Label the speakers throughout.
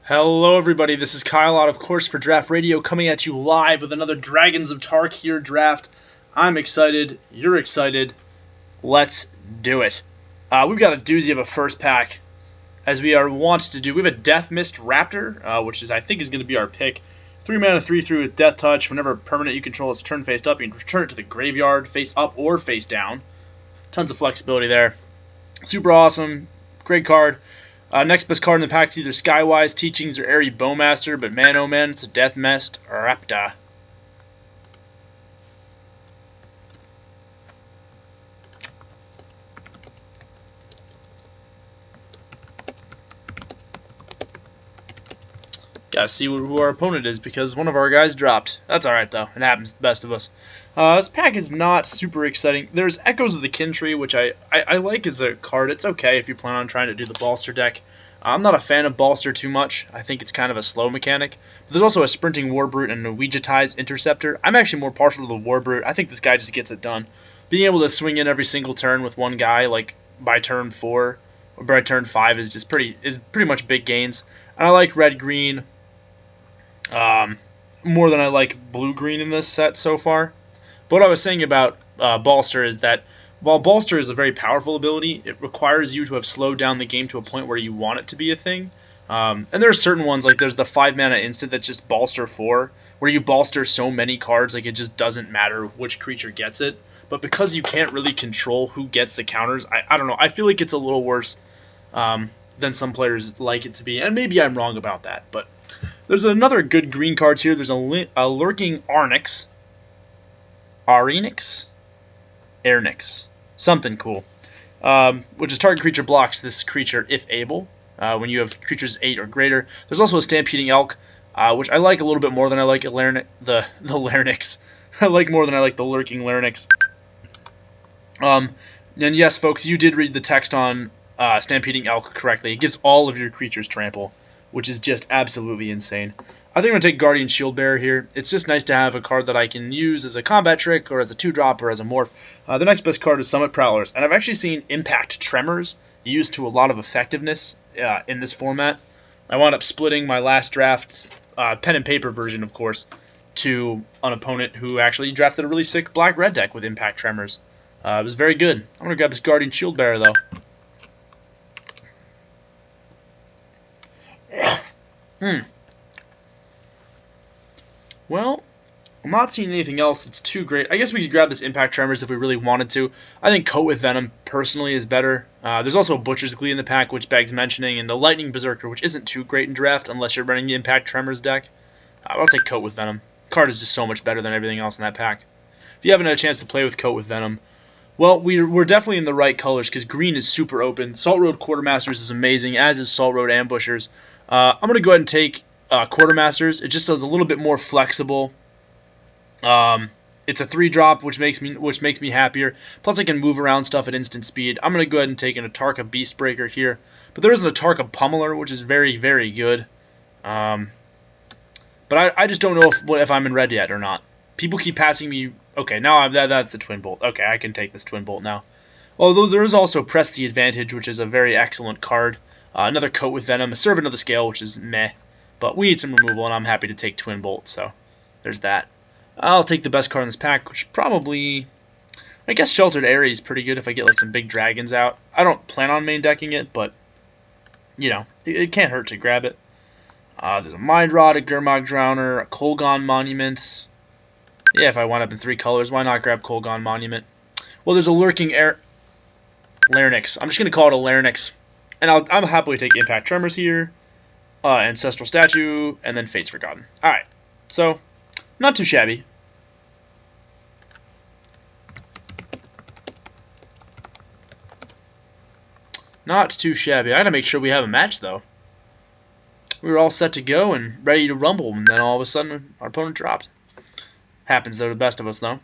Speaker 1: Hello everybody, this is Kyle out of course for Draftradio coming at you live with another Dragons of Tarkir draft. I'm excited, you're excited, let's do it. We've got a doozy of a first pack, as we are wont to do. We have a Death Mist Raptor, which I think is going to be our pick. 3 mana, 3/3 with Death Touch. Whenever permanent you control is turn face up, you can return it to the graveyard, face up or face down. Tons of flexibility there. Super awesome, great card. Next best card in the pack is either Skywise, Teachings, or Airy Bowmaster, but man oh man, it's a Death Mist Raptor. Gotta see who our opponent is because one of our guys dropped. That's alright though, it happens to the best of us. This pack is not super exciting. There's Echoes of the Kin Tree, which I like as a card. It's okay if you plan on trying to do the Bolster deck. I'm not a fan of Bolster too much. I think it's kind of a slow mechanic. But there's also a Sprinting Warbrute and a Ouija-Tize Interceptor. I'm actually more partial to the Warbrute. I think this guy just gets it done. Being able to swing in every single turn with one guy, like by turn 4 or by turn 5, is just pretty much big gains. And I like red-green more than I like blue-green in this set so far. But what I was saying about Bolster is that while Bolster is a very powerful ability, it requires you to have slowed down the game to a point where you want it to be a thing. And there are certain ones, like there's the 5 mana instant that's just Bolster 4, where you bolster so many cards, like it just doesn't matter which creature gets it. But because you can't really control who gets the counters, I don't know, I feel like it's a little worse than some players like it to be. And maybe I'm wrong about that, but there's another good green cards here. There's a Lurking Arnix. Arnix. Something cool. Which is target creature blocks this creature if able. When you have creatures 8 or greater. There's also a Stampeding Elk, which I like a little bit more than I like the Larynx. I like more than I like the Lurking Larynx. And yes, folks, you did read the text on Stampeding Elk correctly. It gives all of your creatures trample, which is just absolutely insane. I think I'm going to take Guardian Shieldbearer here. It's just nice to have a card that I can use as a combat trick or as a 2-drop or as a morph. The next best card is Summit Prowlers, and I've actually seen Impact Tremors used to a lot of effectiveness in this format. I wound up splitting my last draft, pen and paper version of course, to an opponent who actually drafted a really sick black-red deck with Impact Tremors. It was very good. I'm going to grab this Guardian Shieldbearer though. Well, I'm not seeing anything else that's too great. I guess we could grab this Impact Tremors if we really wanted to. I think Coat with Venom, personally, is better. There's also a Butcher's Glee in the pack, which begs mentioning, and the Lightning Berserker, which isn't too great in draft unless you're running the Impact Tremors deck. I'll take Coat with Venom. The card is just so much better than everything else in that pack. If you haven't had a chance to play with Coat with Venom, well, we're definitely in the right colors, because green is super open. Salt Road Quartermasters is amazing, as is Salt Road Ambushers. I'm going to go ahead and take Quartermasters. It just does a little bit more flexible. It's a 3-drop, which makes me happier. Plus, I can move around stuff at instant speed. I'm going to go ahead and take an Atarka Beastbreaker here. But there is an Atarka Pummeler, which is very, very good. But I just don't know if I'm in red yet or not. People keep passing me. Okay, now that's the Twin Bolt. Okay, I can take this Twin Bolt now. Although there is also Press the Advantage, which is a very excellent card. Another Coat with Venom, a Servant of the Scale, which is meh. But we need some removal, and I'm happy to take Twin Bolt, so there's that. I'll take the best card in this pack, which probably, I guess Sheltered Area is pretty good if I get like some big dragons out. I don't plan on main decking it, but, you know, it can't hurt to grab it. There's a Mind Rod, a Gurmag Drowner, a Kolgon Monument. Yeah, if I wind up in 3 colors, why not grab Kolgon Monument? Well, there's a Lurking Larynx. I'm just going to call it a Larynx. And I'm happily take Impact Tremors here, Ancestral Statue, and then Fates Forgotten. Alright, so, not too shabby. Not too shabby. I gotta make sure we have a match, though. We were all set to go and ready to rumble, and then all of a sudden, our opponent dropped. Happens to the best of us, though.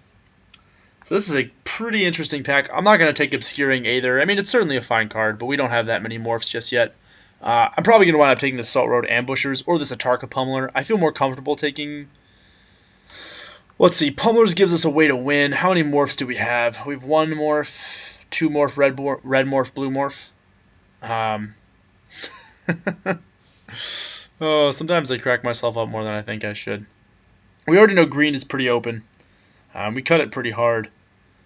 Speaker 1: So this is a pretty interesting pack. I'm not going to take Obscuring either. I mean, it's certainly a fine card, but we don't have that many morphs just yet. I'm probably going to wind up taking the Salt Road Ambushers or this Atarka Pummeler. I feel more comfortable taking... Let's see. Pummelers gives us a way to win. How many morphs do we have? We have 1 morph, 2 morph, red morph, blue morph. Oh, sometimes I crack myself up more than I think I should. We already know green is pretty open. We cut it pretty hard.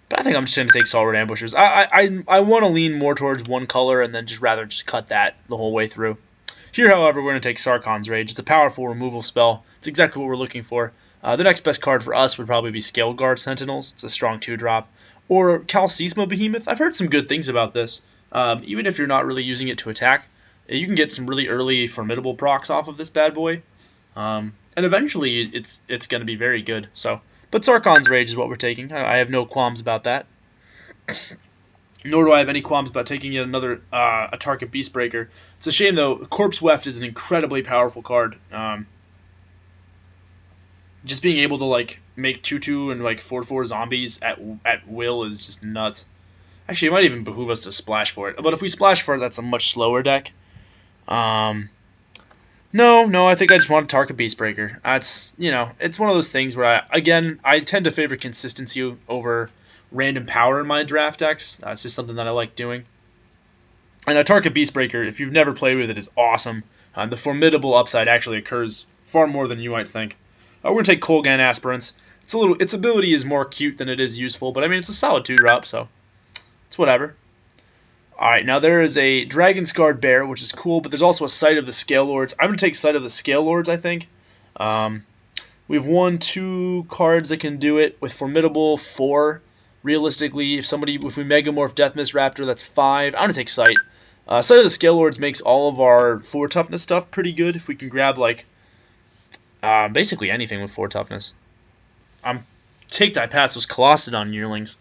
Speaker 1: But I think I'm just going to take Saltwood Ambushers. I want to lean more towards one color and then just rather just cut that the whole way through. Here, however, we're going to take Sarkhan's Rage. It's a powerful removal spell. It's exactly what we're looking for. The next best card for us would probably be Scale Guard Sentinels. It's a strong 2-drop. Or Calcisma Behemoth. I've heard some good things about this. Even if you're not really using it to attack, you can get some really early formidable procs off of this bad boy. And eventually, it's going to be very good. But Sarkhan's Rage is what we're taking. I have no qualms about that. Nor do I have any qualms about taking yet another a Tarkir Beastbreaker. It's a shame, though. Corpse Weft is an incredibly powerful card. Just being able to like make 2/2 and like 4/4 zombies at will is just nuts. Actually, it might even behoove us to splash for it. But if we splash for it, that's a much slower deck. No, I think I just want a Tarkir Beastbreaker. It's one of those things where I tend to favor consistency over random power in my draft decks. That's just something that I like doing. And a Tarkir Beastbreaker, if you've never played with it, is awesome. The formidable upside actually occurs far more than you might think. We're going to take Kolgan Aspirants. Its ability is more cute than it is useful, but I mean, it's a solid 2-drop, so it's whatever. Alright, now there is a Dragon Scarred Bear, which is cool, but there's also a Sight of the Scale Lords. I'm going to take Sight of the Scale Lords, I think. We have 1-2 cards that can do it, with Formidable 4. Realistically, if we Megamorph Deathmist Raptor, that's 5. I'm going to take Sight. Sight of the Scale Lords makes all of our 4 toughness stuff pretty good, if we can grab, like, basically anything with 4 toughness. Take Die Pass was Colossadon Yearlings.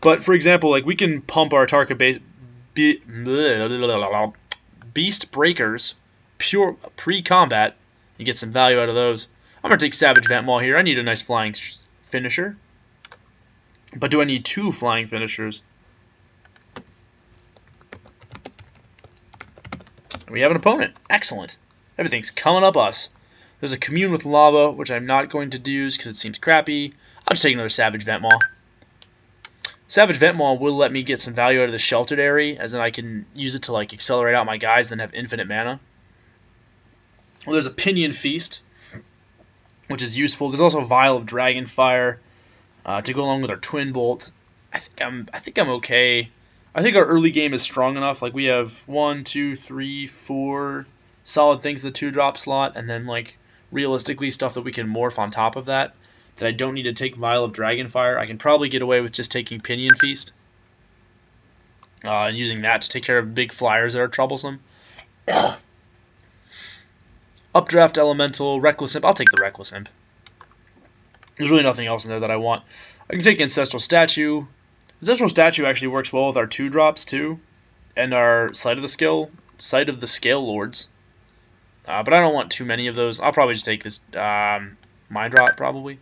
Speaker 1: But, for example, like we can pump our Tarkir Beast Breakers pure pre-combat and get some value out of those. I'm going to take Savage Vent Maul here. I need a nice flying finisher. But do I need 2 flying finishers? We have an opponent. Excellent. Everything's coming up us. There's a Commune with Lava, which I'm not going to use because it seems crappy. I'll just take another Savage Vent Maul. Savage Vent Maul will let me get some value out of the Sheltered Area, as in I can use it to like accelerate out my guys and have infinite mana. Well, there's a Pinion Feast, which is useful. There's also a Vial of Dragonfire to go along with our Twin Bolt. I think I'm okay. I think our early game is strong enough. Like we have 1, 2, 3, 4 solid things in the 2-drop slot, and then like realistically stuff that we can morph on top of that I don't need to take Vial of Dragonfire. I can probably get away with just taking Pinion Feast and using that to take care of big flyers that are troublesome. Updraft Elemental, Reckless Imp. I'll take the Reckless Imp. There's really nothing else in there that I want. I can take Ancestral Statue. Ancestral Statue actually works well with our 2-drops too, and our Sight of the Scale Lords. But I don't want too many of those. I'll probably just take this Mind Rot, probably.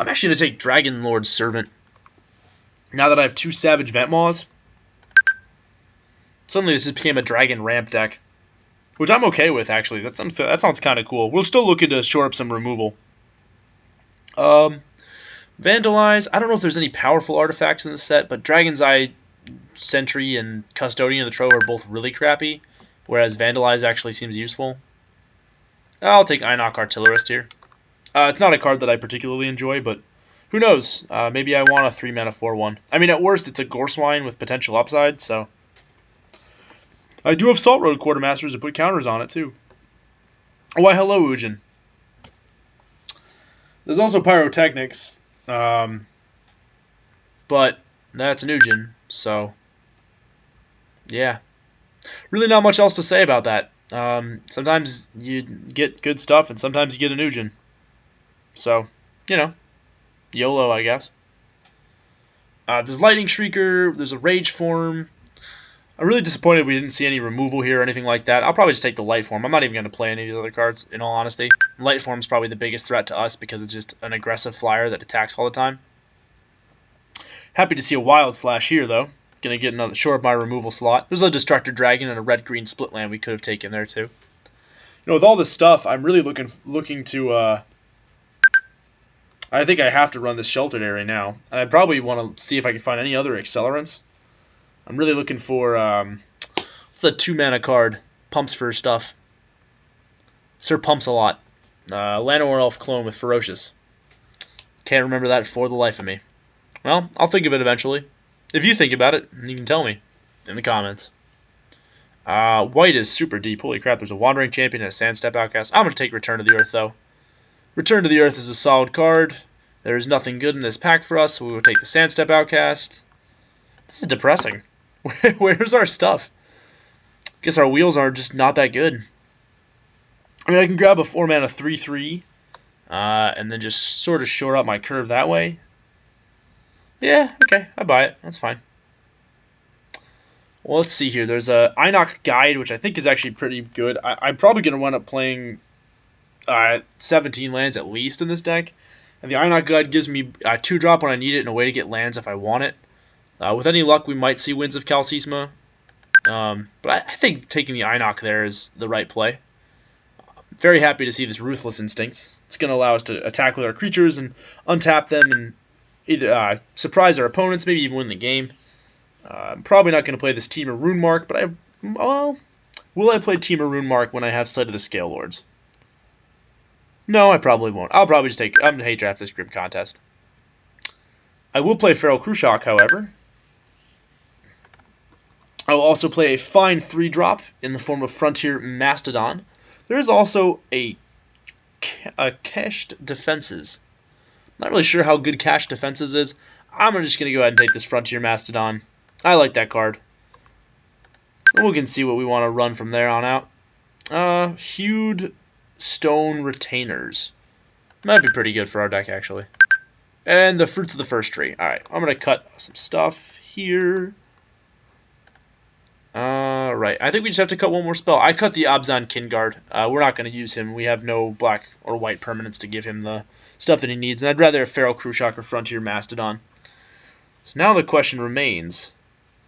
Speaker 1: I'm actually going to take Dragon Lord's Servant. Now that I have 2 Savage Vent Maws, suddenly this just became a Dragon Ramp deck, which I'm okay with, actually. That sounds kind of cool. We're still looking to shore up some removal. Vandalize. I don't know if there's any powerful artifacts in the set, but Dragon's Eye, Sentry, and Custodian of the Trove are both really crappy, whereas Vandalize actually seems useful. I'll take Einok Artillerist here. It's not a card that I particularly enjoy, but who knows? Maybe I want a 3-mana 4/1. I mean, at worst, it's a Goreswine with potential upside, so... I do have Salt Road Quartermasters to put counters on it, too. Why, hello, Ujin. There's also Pyrotechnics, but that's an Ujin, so... yeah. Really not much else to say about that. Sometimes you get good stuff, and sometimes you get an Ujin. So, YOLO, I guess. There's Lightning Shrieker, there's a Rage Form. I'm really disappointed we didn't see any removal here or anything like that. I'll probably just take the Light Form. I'm not even going to play any of these other cards, in all honesty. Light Form is probably the biggest threat to us because it's just an aggressive flyer that attacks all the time. Happy to see a Wild Slash here, though. Going to get another shore of my removal slot. There's a Destructor Dragon and a red-green split land we could have taken there, too. With all this stuff, I'm really looking to... I think I have to run this Sheltered Area now. And I probably want to see if I can find any other accelerants. I'm really looking for, what's the 2-mana card? Pumps for stuff. Sir Pumps a lot. Llanowar Elf clone with Ferocious. Can't remember that for the life of me. Well, I'll think of it eventually. If you think about it, you can tell me in the comments. White is super deep. Holy crap, there's a Wandering Champion and a Sandstep Outcast. I'm going to take Return to the Earth, though. Return to the Earth is a solid card. There is nothing good in this pack for us, so we will take the Sandstep Outcast. This is depressing. Where's our stuff? Guess our wheels are just not that good. I mean, I can grab a 4-mana 3/3, and then just sort of shore up my curve that way. Yeah, okay, I buy it. That's fine. Well, let's see here. There's a Einok Guide, which I think is actually pretty good. I'm probably going to wind up playing 17 lands at least in this deck. And the Einok Guide gives me 2-drop when I need it and a way to get lands if I want it. With any luck, we might see Winds of Kalsisma. But I think taking the Einok there is the right play. Very happy to see this Ruthless Instincts. It's going to allow us to attack with our creatures and untap them and either surprise our opponents, maybe even win the game. I'm probably not going to play this Temur Rune Mark, but will I play Temur Rune Mark when I have Sight of the Scale Lords? No, I probably won't. I'll probably just I'm going to hate draft this Grim Contest. I will play Feral Krushok, however. I will also play a fine 3-drop in the form of Frontier Mastodon. There is also a Cached Defenses. Not really sure how good Cached Defenses is. I'm just going to go ahead and take this Frontier Mastodon. I like that card. We can see what we want to run from there on out. Hewed Stone Retainers. Might be pretty good for our deck, actually. And the Fruits of the First Tree. Alright, I'm going to cut some stuff here. Right, I think we just have to cut one more spell. I cut the Abzan Kinguard. We're not going to use him. We have no black or white permanents to give him the stuff that he needs. And I'd rather have Feral Krushok or Frontier Mastodon. So now the question remains,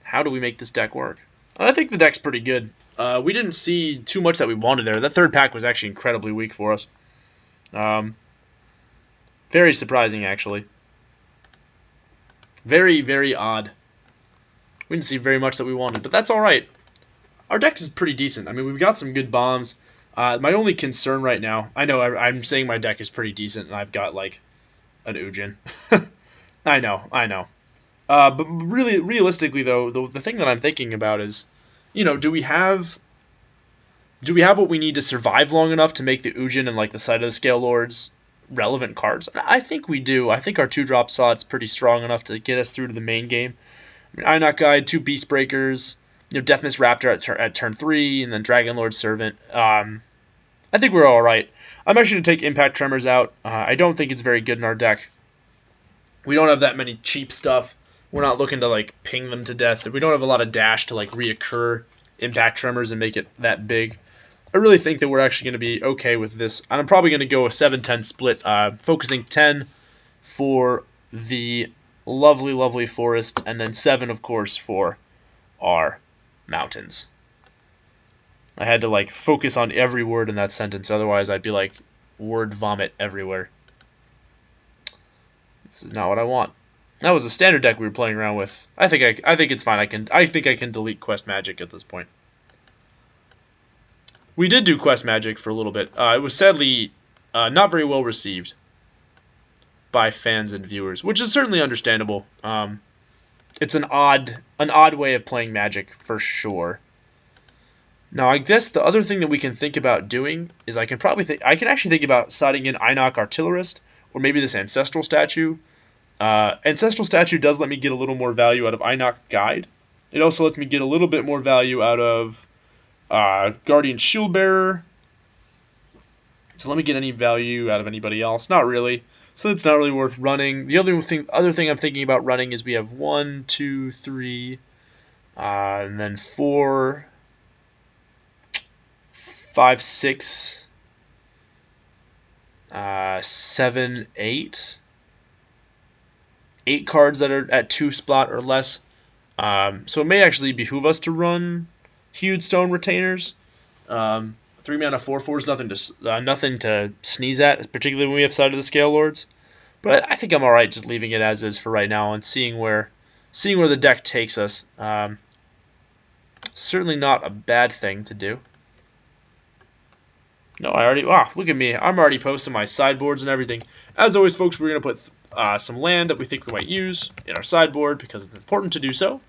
Speaker 1: how do we make this deck work? I think the deck's pretty good. We didn't see too much that we wanted there. That third pack was actually incredibly weak for us. Very surprising, actually. Very, very odd. We didn't see very much that we wanted, but that's all right. Our deck is pretty decent. I mean, we've got some good bombs. My only concern right now, I know I'm saying my deck is pretty decent, and I've got, like, an Ujin. I know. But really, realistically, though, the thing that I'm thinking about is, you know, do we have what we need to survive long enough to make the Ujin and, like, the Sight of the Scale Lords relevant cards? I think we do. I think our 2-drop slot's pretty strong enough to get us through to the main game. I mean, Einok Guide, 2 Beast Breakers, you know, Deathmist Raptor at turn 3, and then Dragon Lord Servant. I think we're all right. I'm actually going to take Impact Tremors out. I don't think it's very good in our deck. We don't have that many cheap stuff. We're not looking to, like, ping them to death. We don't have a lot of dash to, like, reoccur Impact Tremors and make it that big. I really think that we're actually going to be okay with this. I'm probably going to go a 7-10 split, focusing 10 for the lovely, lovely forest, and then 7, of course, for our mountains. I had to, like, focus on every word in that sentence, otherwise I'd be, like, word vomit everywhere. This is not what I want. That was a standard deck we were playing around with. I think it's fine. I think I can delete Quest Magic at this point. We did do Quest Magic for a little bit. It was sadly not very well received by fans and viewers, which is certainly understandable. It's an odd way of playing Magic for sure. Now, I guess the other thing that we can think about doing is I can actually think about siding in Einok Artillerist or maybe this Ancestral Statue. Ancestral Statue does let me get a little more value out of Einok Guide. It also lets me get a little bit more value out of Guardian Shieldbearer. So let me get any value out of anybody else? Not really. So it's not really worth running. The other thing I'm thinking about running is we have 1, 2, 3, and then 4, 5, 6, 7, 8. 8 cards that are at 2 spot or less. So it may actually behoove us to run Hewed Stone Retainers. 3 mana 4/4 is nothing to sneeze at, particularly when we have Sight of the Scale Lords. But I think I'm alright just leaving it as is for right now and seeing where the deck takes us. Certainly not a bad thing to do. No, I already... Wow, look at me. I'm already posting my sideboards and everything. As always, folks, we're going to put some land that we think we might use in our sideboard because it's important to do so.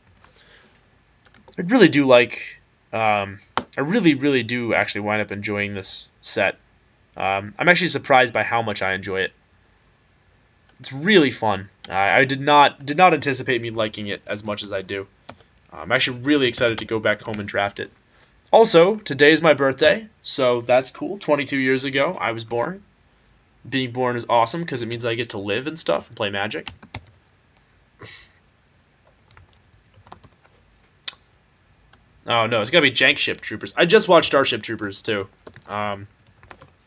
Speaker 1: I really do like... I really do actually wind up enjoying this set. I'm actually surprised by how much I enjoy it. It's really fun. I did not anticipate me liking it as much as I do. I'm actually really excited to go back home and draft it. Also, today is my birthday, so that's cool. 22 years ago, I was born. Being born is awesome because it means I get to live and stuff and play Magic. Oh no, it's gotta be Jank Ship Troopers. I just watched Starship Troopers too.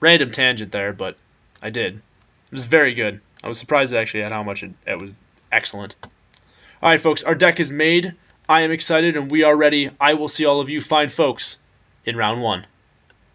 Speaker 1: Random tangent there, but I did. It was very good. I was surprised actually at how much it was excellent. Alright folks, our deck is made. I am excited and we are ready. I will see all of you fine folks in round 1.